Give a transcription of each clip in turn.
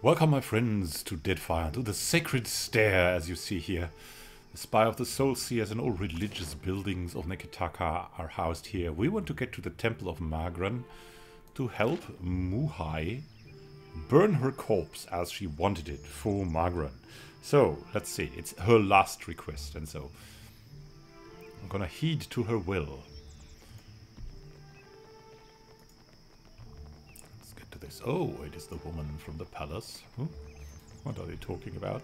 Welcome, my friends, to Deadfire, to the sacred Stair, as you see here. The Spire of the Soul Seers and all religious buildings of Neketaka are housed here. We want to get to the Temple of Magran to help Muhai burn her corpse as she wanted it for Magran. So, let's see, it's her last request, and so I'm gonna heed to her will. This. Oh, it is the woman from the palace. What are they talking about?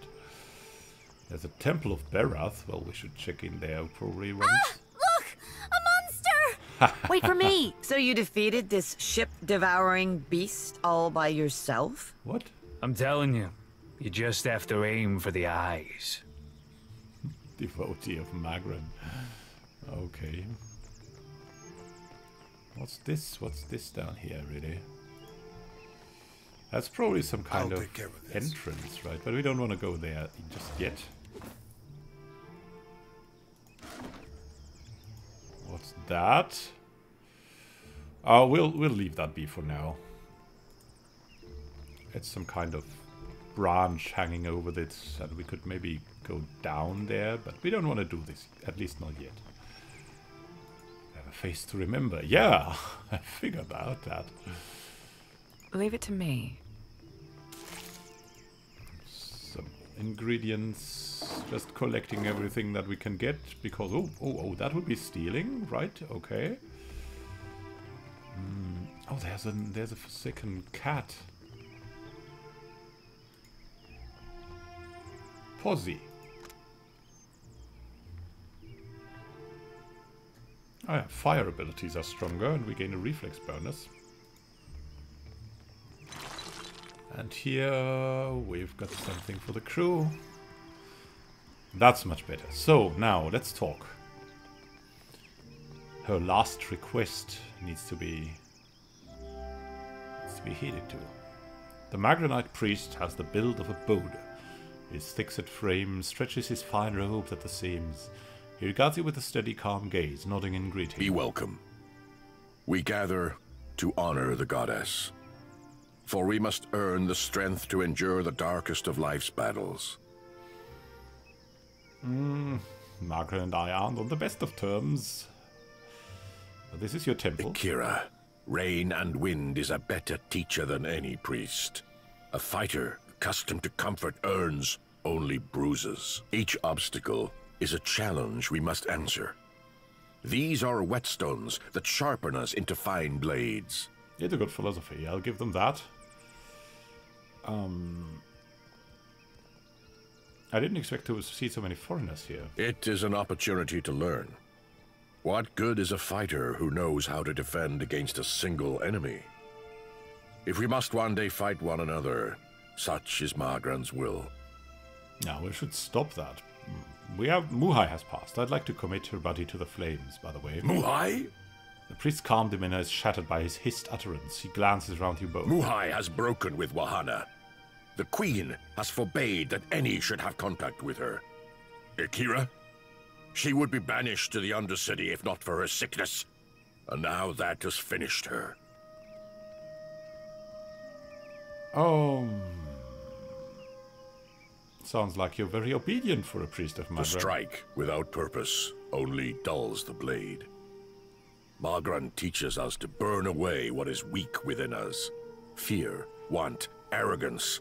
There's a temple of Berath. Well, we should check in there probably once. Ah! Look! A monster! Wait for me! So you defeated this ship-devouring beast all by yourself? What? I'm telling you, you just have to aim for the eyes. Devotee of Magran. Okay. What's this? What's this down here, really? That's probably some kind of entrance, right? But we don't want to go there just yet. What's that? Oh, we'll leave that be for now. It's some kind of branch hanging over this, and we could maybe go down there, but we don't want to do this, at least not yet. I have a face to remember. Yeah, I figured out that. Leave it to me. Some ingredients, just collecting everything that we can get, because oh, that would be stealing, right? Okay. Oh, there's a forsaken cat. Posy. Oh yeah, fire abilities are stronger, and we gain a reflex bonus. And here we've got something for the crew. That's much better. So now let's talk. Her last request needs to be heeded to. The Magranite priest has the build of a Bode. His thick-set frame stretches his fine robes at the seams. He regards you with a steady, calm gaze, nodding in greeting. Be welcome. We gather to honor the goddess. For we must earn the strength to endure the darkest of life's battles. Magran and I aren't on the best of terms. But this is your temple. Akira, rain and wind is a better teacher than any priest. A fighter accustomed to comfort earns only bruises. Each obstacle is a challenge we must answer. These are whetstones that sharpen us into fine blades. It's a good philosophy, I'll give them that. I didn't expect to see so many foreigners here. It is an opportunity to learn. What good is a fighter who knows how to defend against a single enemy? If we must one day fight one another, such is Magran's will. Now we should stop that. Muhai has passed. I'd like to commit her body to the flames, by the way. Muhai? The priest's calm demeanor is shattered by his hissed utterance. He glances around you both. Muhai has broken with Wahana. The Queen has forbade that any should have contact with her. Akira? She would be banished to the Undercity if not for her sickness. And now that has finished her. Sounds like you're very obedient for a priest of Magran. The strike without purpose only dulls the blade. Magran teaches us to burn away what is weak within us. Fear, want, arrogance.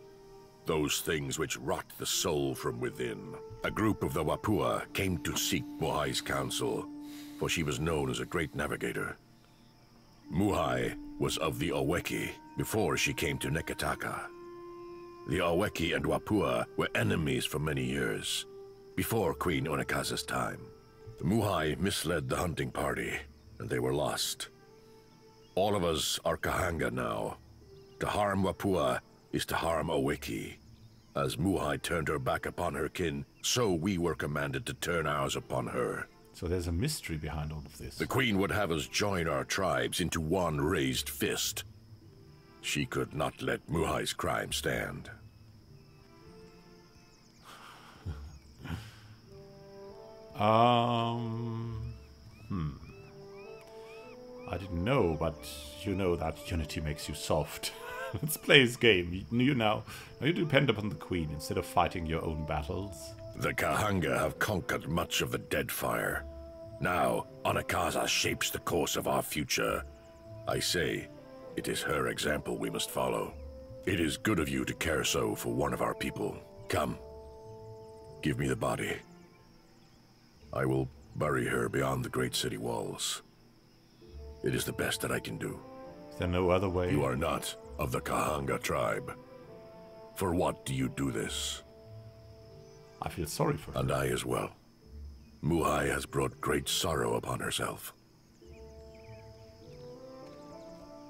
Those things which rot the soul from within. A group of the Wapua came to seek Muhai's counsel, for she was known as a great navigator. Muhai was of the Oweki before she came to Neketaka. The Oweki and Wapua were enemies for many years, before Queen Onekaza's time. The Muhai misled the hunting party, and they were lost. All of us are Kahanga now. To harm Wapua is to harm Oweki. As Muhai turned her back upon her kin, so we were commanded to turn ours upon her. So there's a mystery behind all of this. The Queen would have us join our tribes into one raised fist. She could not let Muhai's crime stand. I didn't know, but you know that unity makes you soft. Let's play this game. You now depend upon the Queen instead of fighting your own battles. The Kahanga have conquered much of the Deadfire. Now, Anakaza shapes the course of our future. I say, it is her example we must follow. It is good of you to care so for one of our people. Come, give me the body. I will bury her beyond the great city walls. It is the best that I can do. Is there no other way? You are not of the Kahanga tribe. For what do you do this? I feel sorry for her. And I as well. Muhai has brought great sorrow upon herself.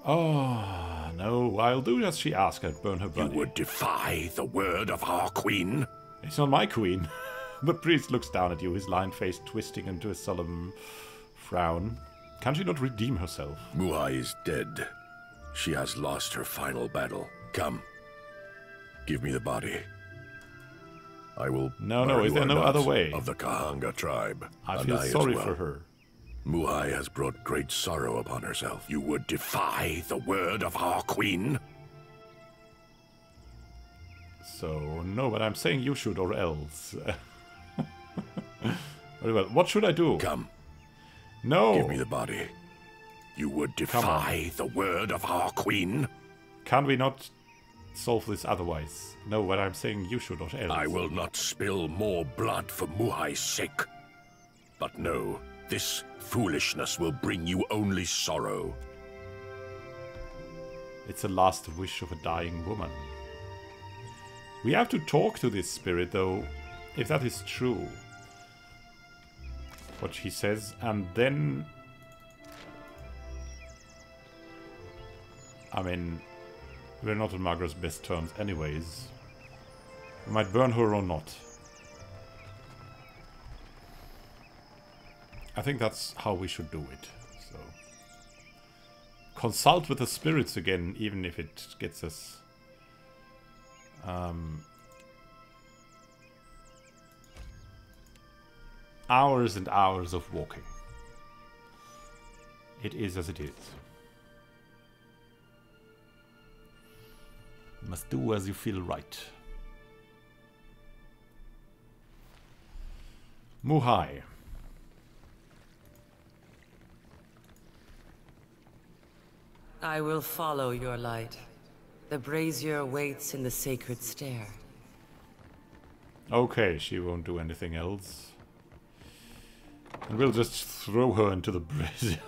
Oh, no, I'll do as she asks and burn her body. You would defy the word of our queen? It's not my queen. The priest looks down at you, his lined face twisting into a solemn frown. Can she not redeem herself? Muhai is dead. She has lost her final battle. Come. Give me the body. I will... No, is there no other way? ...of the Kahanga tribe. I feel sorry for her. Muhai has brought great sorrow upon herself. You would defy the word of our queen? So, no, but I'm saying you should or else. Very well. What should I do? Come. No. Give me the body. You would defy the word of our queen? Can we not solve this otherwise? No, but I'm saying you should or else. I will not spill more blood for Muhai's sake. But no, this foolishness will bring you only sorrow. It's the last wish of a dying woman. We have to talk to this spirit, though, if that is true. What she says, and then... I mean, we're not on Margaret's best terms anyways. We might burn her or not. I think that's how we should do it. So, consult with the spirits again, even if it gets us... hours and hours of walking. It is as it is. You must do as you feel right. Muhai. I will follow your light. The brazier waits in the sacred stair. Okay, she won't do anything else. And we'll just throw her into the brazier.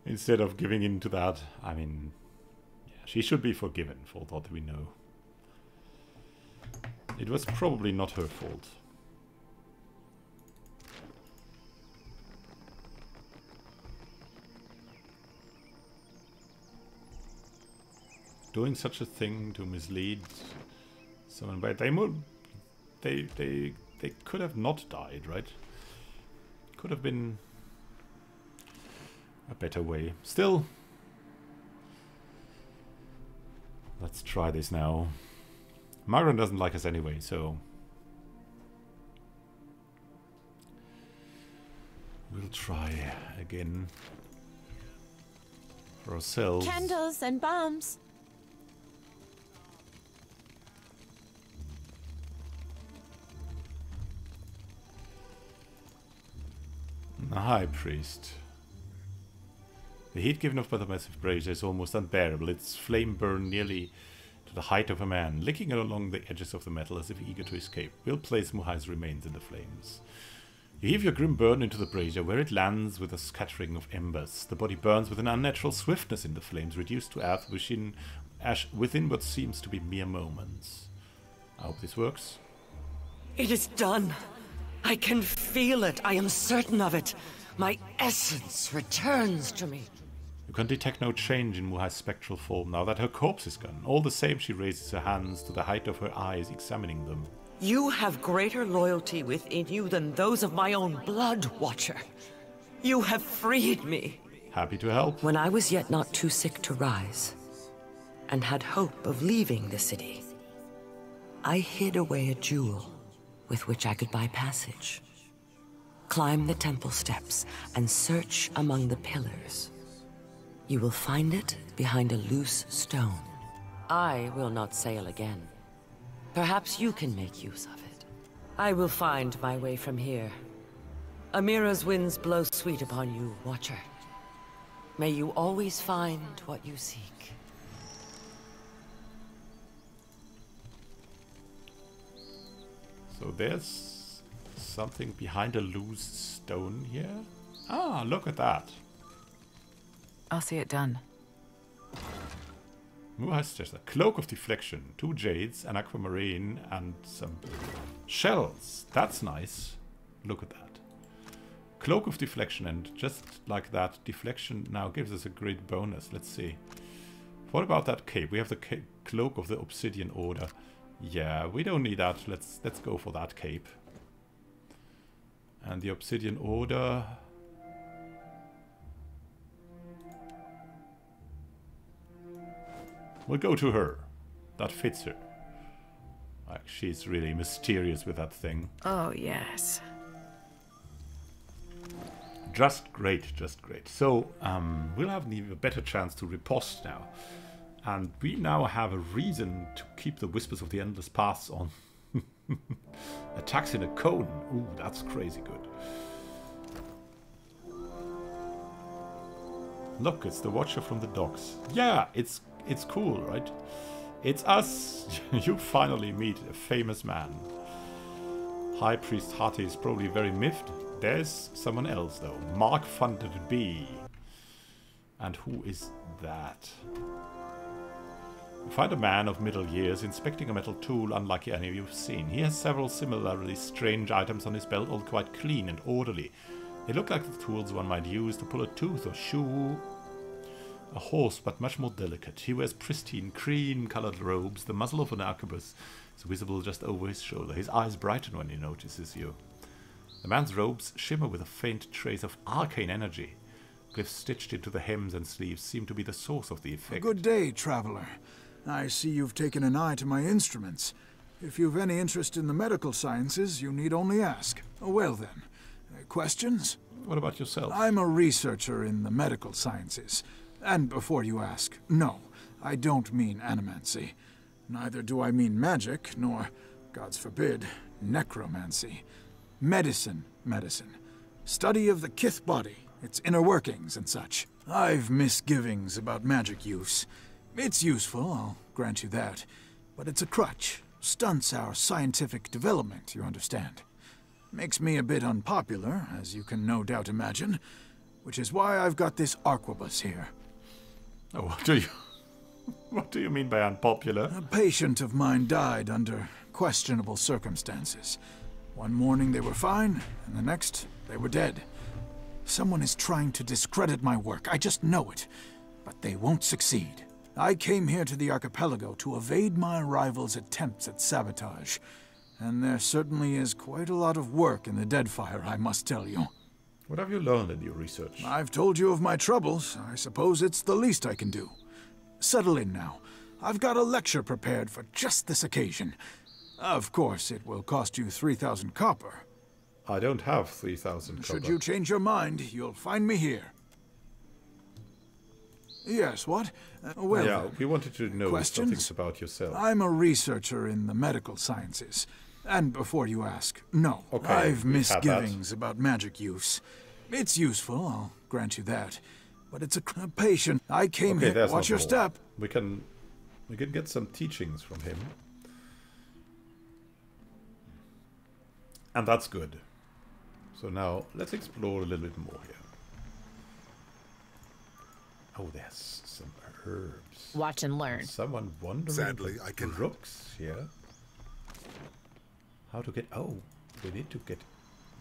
Instead of giving in to that. I mean, yeah, she should be forgiven for what we know. It was probably not her fault. Doing such a thing to mislead someone, but they could have not died, right? Could have been a better way. Still, let's try this now. Magran doesn't like us anyway, so we'll try again for ourselves. Candles and bombs. The High Priest. The heat given off by the massive brazier is almost unbearable. Its flame burned nearly to the height of a man, licking along the edges of the metal as if eager to escape. We'll place Muhai's remains in the flames. You heave your grim burden into the brazier, where it lands with a scattering of embers. The body burns with an unnatural swiftness in the flames, reduced to ash within what seems to be mere moments. I hope this works. It is done. I can feel it. I am certain of it. My essence returns to me. You can detect no change in Muhai's spectral form now that her corpse is gone. All the same, she raises her hands to the height of her eyes, examining them. You have greater loyalty within you than those of my own blood, Watcher. You have freed me. Happy to help. When I was yet not too sick to rise, and had hope of leaving the city, I hid away a jewel with which I could buy passage. Climb the temple steps and search among the pillars. You will find it behind a loose stone. I will not sail again. Perhaps you can make use of it. I will find my way from here. Amira's winds blow sweet upon you, Watcher. May you always find what you seek. So there's something behind a loose stone here. Ah, look at that. I'll see it done. There's a cloak of deflection, 2 jades, an aquamarine, and some shells. That's nice. Look at that. Cloak of deflection, and just like that, deflection now gives us a great bonus. Let's see. What about that cape? We have the cloak of the Obsidian Order. Yeah, we don't need that. Let's go for that cape. And the Obsidian Order. We'll go to her. That fits her. Like, she's really mysterious with that thing. Oh, yes. Just great, just great. So, we'll have an even better chance to riposte now. And we now have a reason to keep the Whispers of the Endless Paths on. Attacks in a cone. Ooh, that's crazy good. Look, it's the Watcher from the docks. Yeah, it's cool, right? It's us. You finally meet a famous man. High Priest Hati is probably very miffed. There's someone else, though. Mark Funded B. And who is that? You find a man of middle years inspecting a metal tool unlike any you've seen. He has several similarly strange items on his belt, all quite clean and orderly. They look like the tools one might use to pull a tooth or shoe a horse, but much more delicate. He wears pristine, cream-colored robes. The muzzle of an arquebus is visible just over his shoulder. His eyes brighten when he notices you. The man's robes shimmer with a faint trace of arcane energy. Glyphs stitched into the hems and sleeves seem to be the source of the effect. Good day, traveler. I see you've taken an eye to my instruments. If you've any interest in the medical sciences, you need only ask. Well then, questions? What about yourself? I'm a researcher in the medical sciences. And before you ask, no, I don't mean animancy. Neither do I mean magic, nor, gods forbid, necromancy. Medicine. Study of the kith body, its inner workings and such. I've misgivings about magic use. It's useful, I'll grant you that. But it's a crutch. Stunts our scientific development, you understand. Makes me a bit unpopular, as you can no doubt imagine. Which is why I've got this arquebus here. Oh, what do you mean by unpopular? A patient of mine died under questionable circumstances. One morning they were fine, and the next they were dead. Someone is trying to discredit my work, I just know it. But they won't succeed. I came here to the archipelago to evade my rival's attempts at sabotage. And there certainly is quite a lot of work in the Deadfire, I must tell you. What have you learned in your research? I've told you of my troubles. I suppose it's the least I can do. Settle in now. I've got a lecture prepared for just this occasion. Of course, it will cost you 3,000 copper. I don't have 3,000 copper. Should you change your mind, you'll find me here. Yes, what? Well, yeah, we wanted to know something about yourself. I'm a researcher in the medical sciences. And before you ask, no, okay, I've misgivings about magic use. It's useful, I'll grant you that. But it's a patient. I came here. Watch your step. We can get some teachings from him. And that's good. So now, let's explore a little bit more here. Oh, there's some herbs. Watch and learn. Someone wandering. Sadly, I can. Rooks here. How to get... Oh, we need to get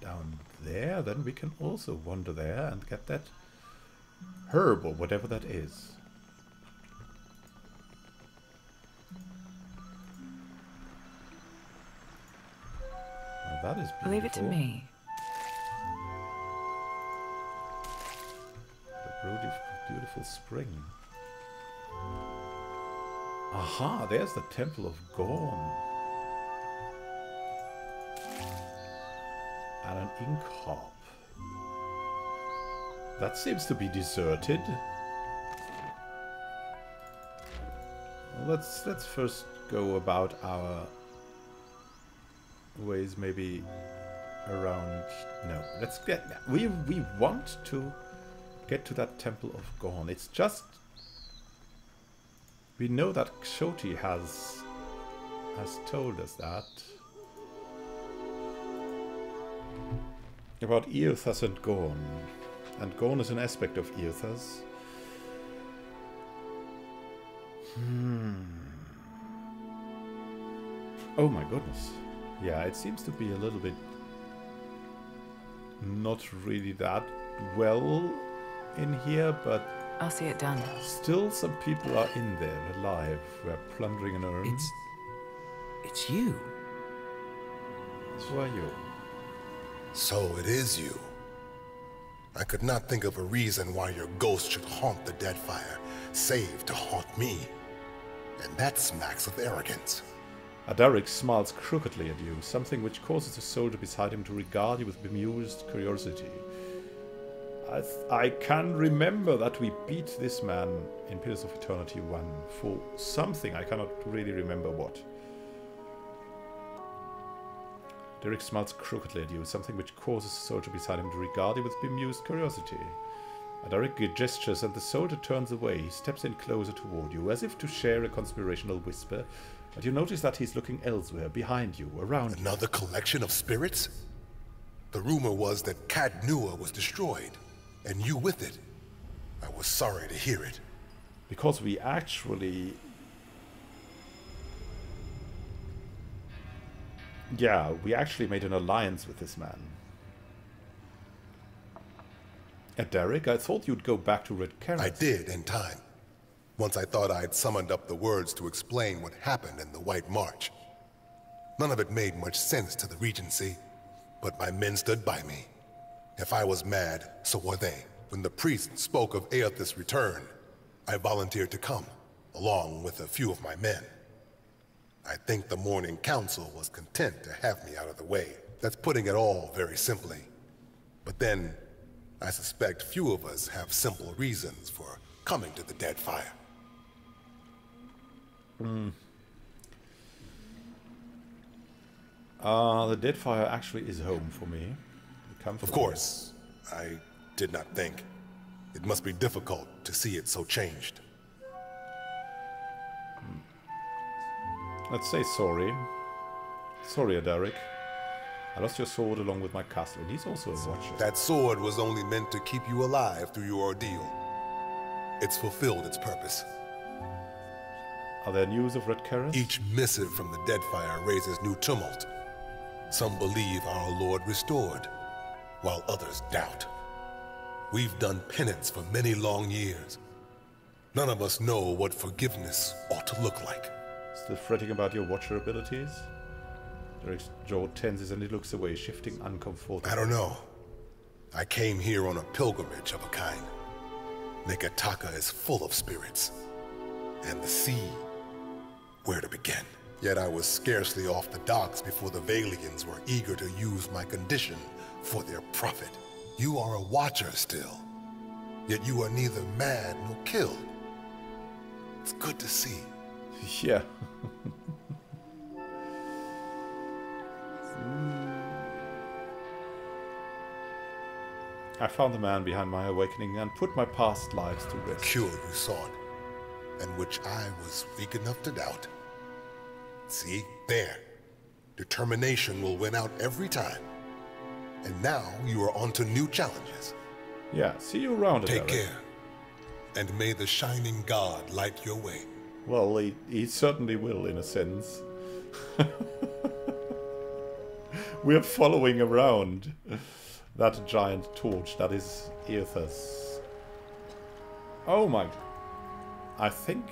down there. Then we can also wander there and get that herb or whatever that is. Now that is beautiful. Leave it to me. The beautiful spring. Aha, there's the Temple of Gorn. And an ink harp. That seems to be deserted. Let's first go about our ways, maybe around. No, let's get. We want to get to that Temple of Gorn. It's just we know that Xoti has told us that about Eothas and Gorn, and Gorn is an aspect of Eothas. Oh my goodness. Yeah, it seems to be a little bit not really that well in here, but I'll see it done. still some people are in there alive. We're plundering an urn. It's you. Who are you? So it is you. I could not think of a reason why your ghost should haunt the Deadfire, save to haunt me. And that smacks of arrogance. Adaric smiles crookedly at you, something which causes the soldier beside him to regard you with bemused curiosity. I can remember that we beat this man in Pillars of Eternity 1 for something. I cannot really remember what. Derek smiles crookedly at you, something which causes the soldier beside him to regard you with bemused curiosity. Adaric gestures and the soldier turns away. He steps in closer toward you, as if to share a conspirational whisper, but you notice that he's looking elsewhere, behind you, around you. Another collection of spirits? The rumor was that Cat Nua was destroyed, and you with it. I was sorry to hear it. Because we actually... Yeah, we actually made an alliance with this man. Derek, I thought you'd go back to Red Carrot. I did, in time. Once I thought I'd summoned up the words to explain what happened in the White March. None of it made much sense to the Regency, but my men stood by me. If I was mad, so were they. When the priest spoke of Eothas' return, I volunteered to come, along with a few of my men. I think the Morning Council was content to have me out of the way. That's putting it all very simply. But then, I suspect few of us have simple reasons for coming to the Deadfire. The Deadfire actually is home for me. Of course, I did not think. It must be difficult to see it so changed. Let's say sorry. Sorry, Adaric. I lost your sword along with my castle, and he's also a watcher. That sword was only meant to keep you alive through your ordeal. It's fulfilled its purpose. Are there news of Red Carrot? Each missive from the Deadfire raises new tumult. Some believe our Lord restored, while others doubt. We've done penance for many long years. None of us know what forgiveness ought to look like. Still fretting about your watcher abilities? Derek's jaw tenses and he looks away, shifting uncomfortably. I don't know. I came here on a pilgrimage of a kind. Neketaka is full of spirits. And the sea, where to begin? Yet I was scarcely off the docks before the Valians were eager to use my condition for their profit. You are a watcher still, yet you are neither mad nor killed. It's good to see. Yeah. I found the man behind my awakening and put my past lives to rest. Cure you sought, and which I was weak enough to doubt. See, there. Determination will win out every time. And now you are on to new challenges. Yeah, see you around. Take care. And may the shining god light your way. Well, he certainly will, in a sense. We're following around that giant torch that is Eothas. Oh my... I think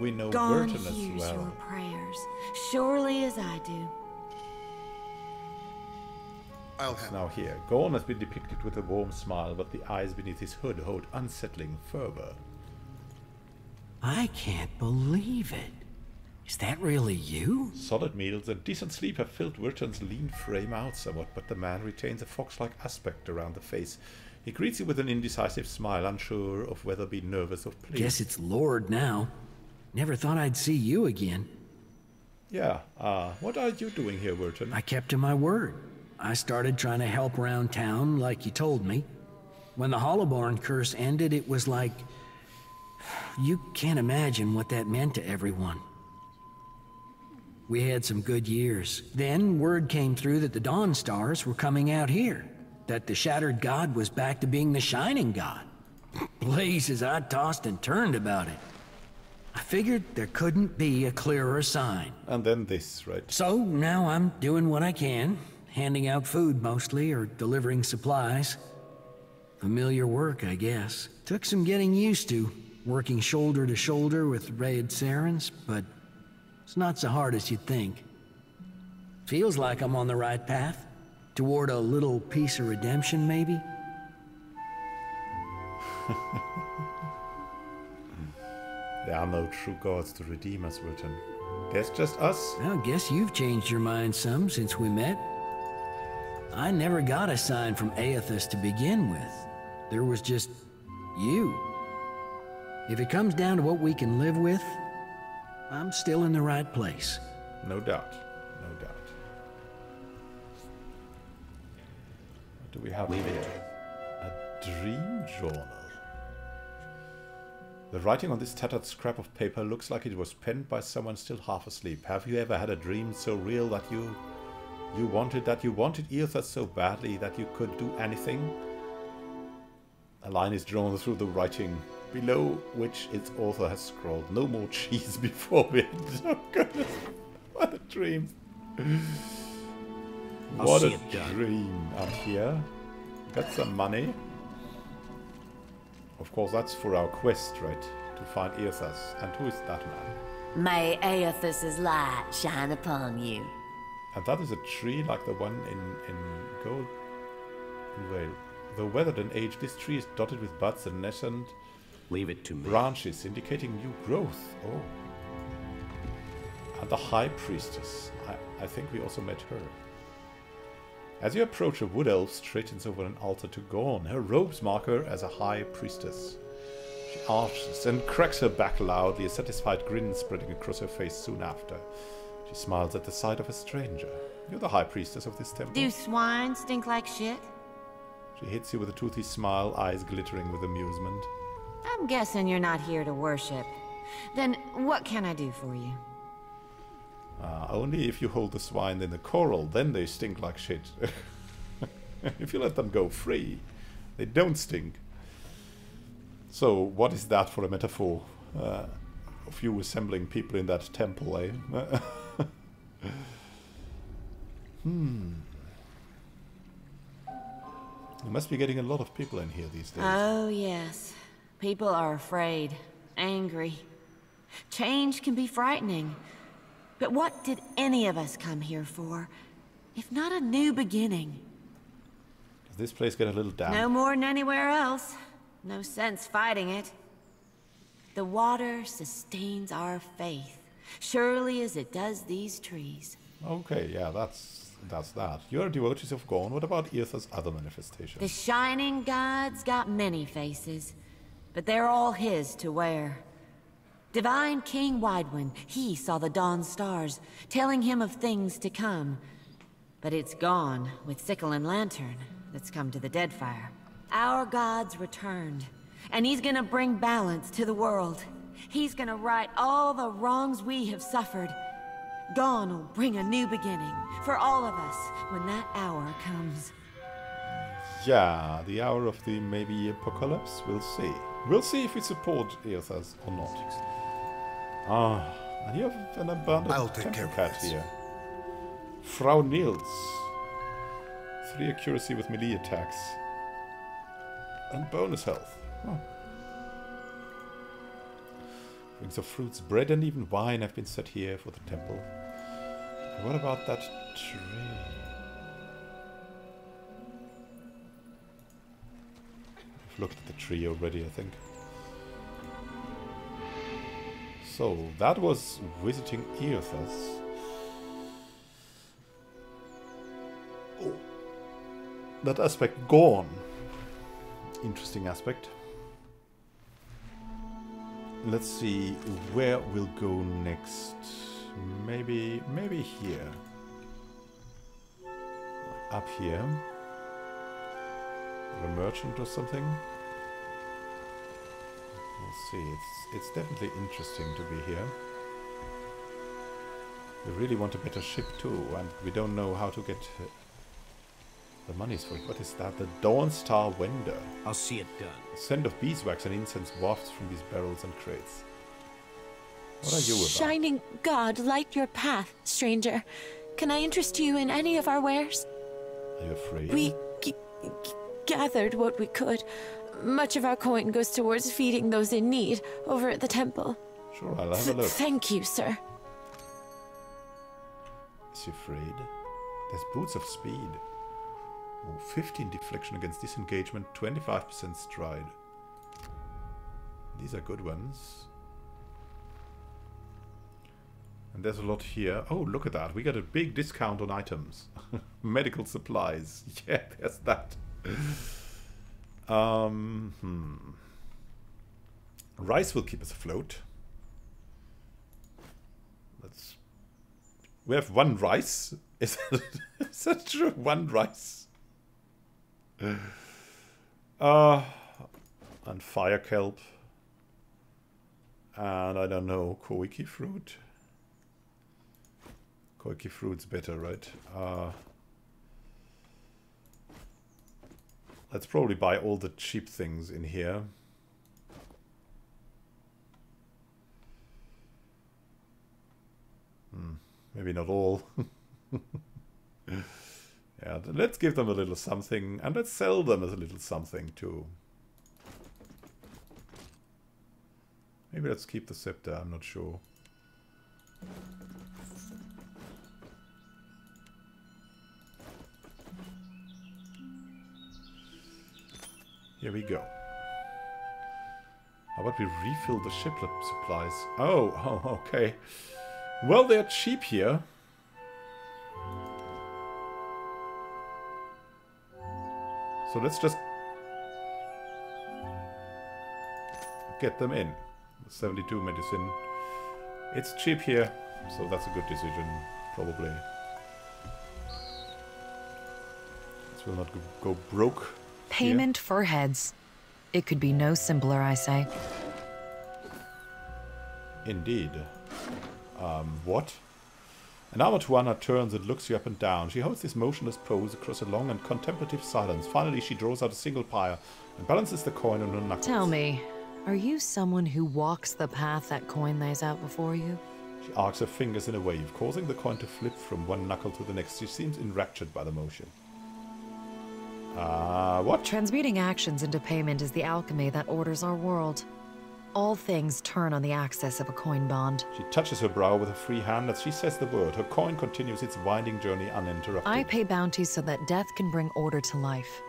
we know God Burton as hears well. your prayers, surely as I do. I'll have... Now here, Gorn has been depicted with a warm smile, but the eyes beneath his hood hold unsettling fervor. I can't believe it. Is that really you? Solid meals and decent sleep have filled Wirton's lean frame out somewhat, but the man retains a fox-like aspect around the face. He greets you with an indecisive smile, unsure of whether to be nervous or pleased. Guess it's Lord now. Never thought I'd see you again. Yeah, what are you doing here, Wurton? I kept to my word. I started trying to help around town like you told me. When the Hollowborn curse ended, it was like... You can't imagine what that meant to everyone. We had some good years. Then word came through that the Dawn Stars were coming out here. That the Shattered God was back to being the Shining God. Blazes, I tossed and turned about it. I figured there couldn't be a clearer sign. And then this, right? So now I'm doing what I can. Handing out food mostly, or delivering supplies. Familiar work, I guess. Took some getting used to. Working shoulder to shoulder with Raid Sarens, but it's not so hard as you'd think. Feels like I'm on the right path. Toward a little piece of redemption, maybe? There are no true gods to redeem us, Wurton. Guess just us? I guess you've changed your mind some since we met. I never got a sign from Eothas to begin with. There was just... you. If it comes down to what we can live with, I'm still in the right place. No doubt. No doubt. What do we have here? A dream journal. The writing on this tattered scrap of paper looks like it was penned by someone still half asleep. Have you ever had a dream so real that you wanted Eothas so badly that you could do anything? A line is drawn through the writing, below which its author has scrawled, "No more cheese before bed." Oh goodness, what a dream! What a dream! And here, got some money. Of course, that's for our quest, right? To find Eothas. And who is that man? May Eothas's light shine upon you. And that is a tree like the one in Gold. Well, though weathered and aged, this tree is dotted with buds and nascent Leave it to me. branches, indicating new growth. Oh. And the High Priestess. I think we also met her. As you approach, a wood elf straightens over an altar to Gorn. Her robes mark her as a High Priestess. She arches and cracks her back loudly, a satisfied grin spreading across her face soon after. She smiles at the sight of a stranger. You're the High Priestess of this temple. Do swine stink like shit? She hits you with a toothy smile, eyes glittering with amusement. I'm guessing you're not here to worship. Then what can I do for you? Only if you hold the swine in the Quoril, then they stink like shit. If you let them go free, they don't stink. So, what is that for a metaphor? Of you assembling people in that temple, eh? You must be getting a lot of people in here these days. Oh, yes. People are afraid, angry. Change can be frightening. But what did any of us come here for, if not a new beginning? Does this place get a little down? No more than anywhere else. No sense fighting it. The water sustains our faith, surely as it does these trees. Okay, yeah, that's that. You're devotees of Gorn. What about Eothas' other manifestations? The Shining God's got many faces, but they're all his to wear. Divine King Widewind, he saw the dawn stars, telling him of things to come. But it's gone with sickle and lantern that's come to the Deadfire. Our God's returned, and he's gonna bring balance to the world. He's gonna right all the wrongs we have suffered. Gone will bring a new beginning for all of us when that hour comes. Yeah, the hour of the maybe apocalypse? We'll see. We'll see if we support Eothas or not. And you have an abandoned temple cat here. Frau Niels. 3 accuracy with melee attacks. And bonus health. Rings of fruits, bread and even wine have been set here for the temple. And what about that tree? I've looked at the tree already, I think. So, that was visiting Eothas. Oh. That aspect gone. Interesting aspect. let's see where we'll go next. Maybe here. Up here. Or a merchant or something. We'll see. It's definitely interesting to be here. We really want a better ship too, and we don't know how to get the monies for it. What is that? The Dawn Star Wender. I'll see it done. A scent of beeswax and incense wafts from these barrels and crates. What are you about? Shining God, light your path, stranger. Can I interest you in any of our wares? Are you afraid? We gathered what we could. Much of our coin goes towards feeding those in need over at the temple. Sure, I'll have a look. Thank you, sir. Is he afraid? There's Boots of Speed. Oh, 15 deflection against disengagement, 25% stride. These are good ones. And there's a lot here. Oh, look at that. We got a big discount on items. Medical supplies. Yeah, there's that. Rice will keep us afloat. We have one rice. Is that true? One rice. And fire kelp. And I don't know, koiki fruit. Koiki fruit's better, right? Let's probably buy all the cheap things in here. Maybe not all. Yeah, let's give them a little something, and let's sell them as a little something too. Maybe let's keep the scepter, I'm not sure. Here we go. How about we refill the shiplet supplies? Oh, okay. Well, they're cheap here. So let's just get them in. 72 medicine. It's cheap here, so that's a good decision, probably. This will not go broke. Payment for heads. It could be no simpler, I say. Indeed. What? An Aumaua turns and looks you up and down. She holds this motionless pose across a long and contemplative silence. Finally, she draws out a single pyre and balances the coin on her knuckles. Tell me, are you someone who walks the path that coin lays out before you? She arcs her fingers in a wave, causing the coin to flip from one knuckle to the next. She seems enraptured by the motion. What? Transmuting actions into payment is the alchemy that orders our world. All things turn on the axis of a coin bond. She touches her brow with a free hand as she says the word. Her coin continues its winding journey uninterrupted. I pay bounties so that death can bring order to life.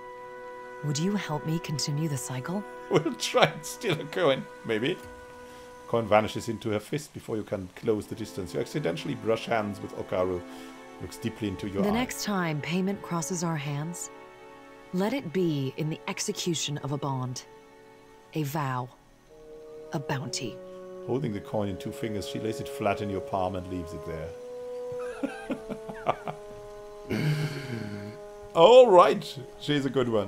Would you help me continue the cycle? We'll try and steal a coin, maybe. Coin vanishes into her fist before you can close the distance. You accidentally brush hands with Okaru. Looks deeply into your eye. The next time payment crosses our hands, let it be in the execution of a bond. A vow. A bounty. Holding the coin in two fingers, she lays it flat in your palm and leaves it there. All right, she's a good one.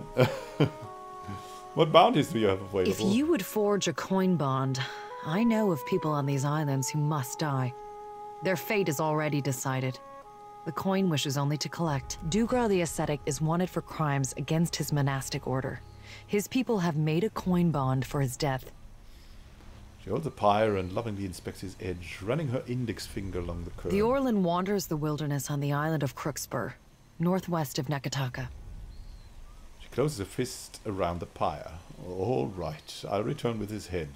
What bounties do you have available? If you would forge a coin bond, I know of people on these islands who must die. Their fate is already decided. The coin wishes only to collect. Dugra the Ascetic is wanted for crimes against his monastic order. His people have made a coin bond for his death. She holds a pyre and lovingly inspects his edge, running her index finger along the curve. The Orlan wanders the wilderness on the island of Crookspur, northwest of Neketaka. She closes a fist around the pyre. All right, I'll return with his head.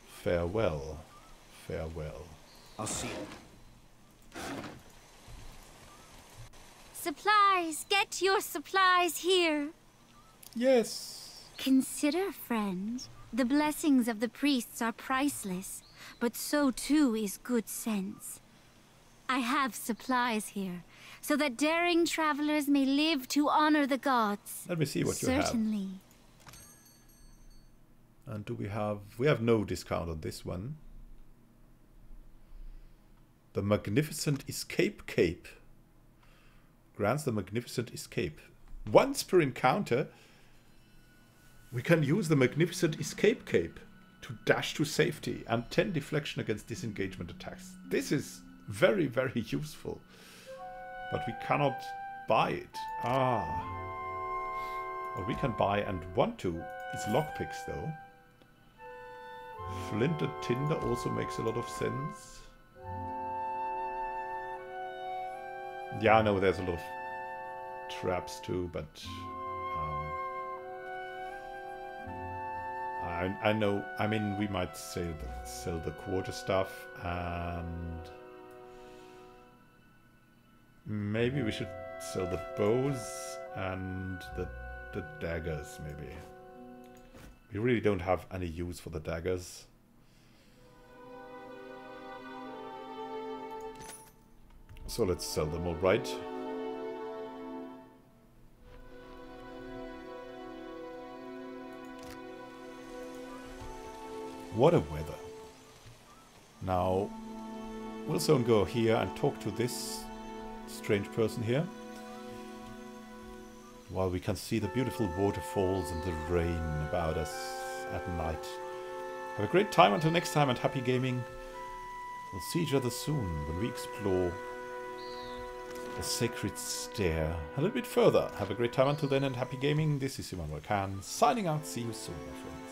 Farewell. Farewell. I'll see you. Supplies! Get your supplies here! Yes. Consider, friend. The blessings of the priests are priceless, but so too is good sense. I have supplies here, so that daring travelers may live to honor the gods. Let me see what you have. Certainly. And do we have... We have no discount on this one. The Magnificent Escape Cape. Grants the Magnificent Escape. Once per encounter, we can use the Magnificent Escape Cape to dash to safety and 10 deflection against disengagement attacks. This is very, very useful. But we cannot buy it. What we can buy and want to is lockpicks, though. Flinted Tinder also makes a lot of sense. Yeah, I know there's a lot of traps too, but I know. I mean, we might sell the quarter stuff, and maybe we should sell the bows and the daggers. Maybe we really don't have any use for the daggers. So let's sell them, all right. What a weather. Now, we'll soon go here and talk to this strange person here, while we can see the beautiful waterfalls and the rain about us at night. Have a great time until next time, and happy gaming. We'll see each other soon when we explore the Sacred Stair a little bit further. Have a great time until then, and happy gaming. This is Magran signing out. See you soon, my friend.